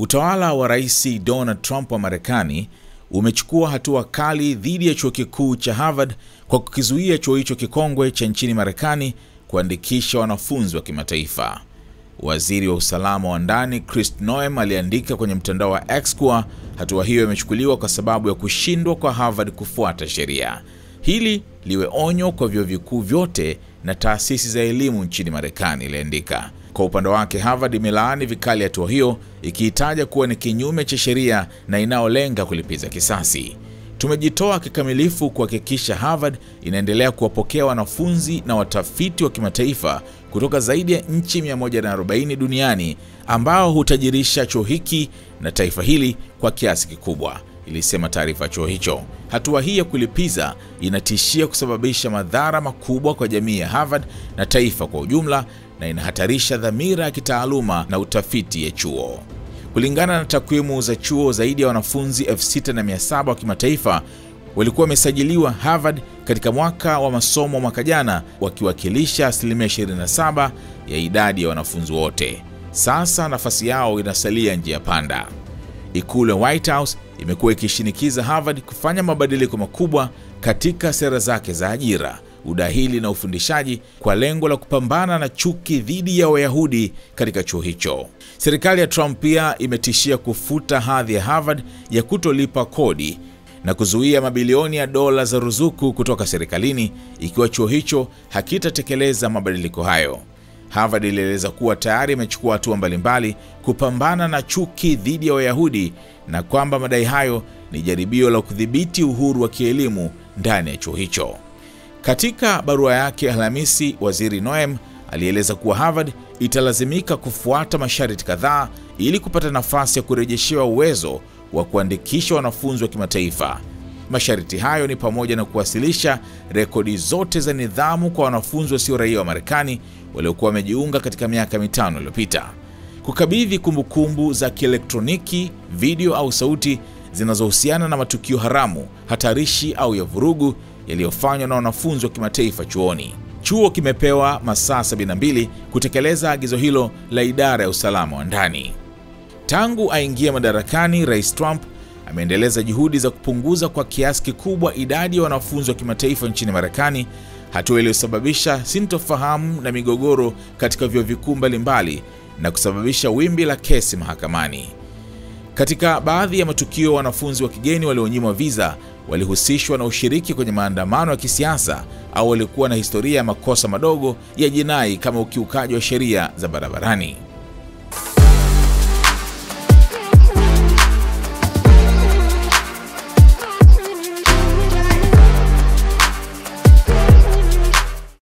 Utawala wa Rais Donald Trump wa Marekani umechukua hatua kali dhidi ya chuo kikuu cha Harvard kwa kukizuia chuo hicho kikongwe cha nchini Marekani kuandikisha wanafunzi wa kimataifa. Waziri wa usalama wa ndani Kristi Noem aliandika kwenye mtandao wa X kuwa hatua hiyo imechukuliwa kwa sababu ya kushindwa kwa Harvard kufuata sheria. Hili liwe onyo kwa vyuo vikuu vyote na taasisi za elimu nchini Marekani, iliandika. Kwa upande wake, Harvard imelaani vikali hatua hiyo, ikiitaja kuwa ni kinyume cha sheria na inaolenga kulipiza kisasi. Tumejitoa kikamilifu kuhakikisha Harvard inaendelea kuwapokea wanafunzi na watafiti wa kimataifa kutoka zaidi ya nchi 140 duniani ambao hutajirisha chuo hiki na taifa hili kwa kiasi kikubwa, ilisema taarifa chuo hicho. Hatua hii ya kulipiza inatishia kusababisha madhara makubwa kwa jamii ya Harvard na taifa kwa ujumla, na inahatarisha dhamira ya kitaaluma na utafiti ya chuo. Kulingana na takwimu za chuo, zaidi ya wanafunzi 6,700 wa kimataifa walikuwa wamesajiliwa Harvard katika mwaka wa masomo mwaka jana, wakiwakilisha 27% ya idadi ya wanafunzi wote. Sasa nafasi yao inasalia njia panda. Ikulu ya White House imekuwa ikishinikiza Harvard kufanya mabadiliko makubwa katika sera zake za ajira, udahili na ufundishaji kwa lengo la kupambana na chuki dhidi ya Wayahudi katika chuo hicho. Serikali ya Trump pia imetishia kufuta hadhi ya Harvard ya kutolipa kodi na kuzuia mabilioni ya dola za ruzuku kutoka serikalini ikiwa chuo hicho hakitatekeleza mabadiliko hayo. Harvard ilieleza kuwa tayari imechukua hatua mbalimbali kupambana na chuki dhidi ya Wayahudi na kwamba madai hayo ni jaribio la kudhibiti uhuru wa kielimu ndani ya chuo hicho. Katika barua yake Alhamisi, Waziri Noem alieleza kuwa Harvard italazimika kufuata masharti kadhaa ili kupata nafasi ya kurejeshewa uwezo wa kuandikisha wanafunzi wa kimataifa. Masharti hayo ni pamoja na kuwasilisha rekodi zote za nidhamu kwa wanafunzi wasio raia wa Marekani waliokuwa wamejiunga katika miaka 5 iliyopita, kukabidhi kumbukumbu za kielektroniki, video au sauti zinazohusiana na matukio haramu, hatarishi au ya vurugu yaliyofanywa na wanafunzi wa kimataifa chuoni. Chuo kimepewa masaa 72 kutekeleza agizo hilo la idara ya usalama wa ndani. Tangu aingie madarakani, Rais Trump ameendeleza juhudi za kupunguza kwa kiasi kikubwa idadi ya wanafunzi wa kimataifa nchini Marekani, hatua iliyosababisha sintofahamu na migogoro katika vyuo vikuu mbalimbali na kusababisha wimbi la kesi mahakamani. Katika baadhi ya matukio, wanafunzi wa kigeni walionyimwa visa walihusishwa na ushiriki kwenye maandamano ya kisiasa au walikuwa na historia ya makosa madogo ya jinai kama ukiukaji wa sheria za barabarani.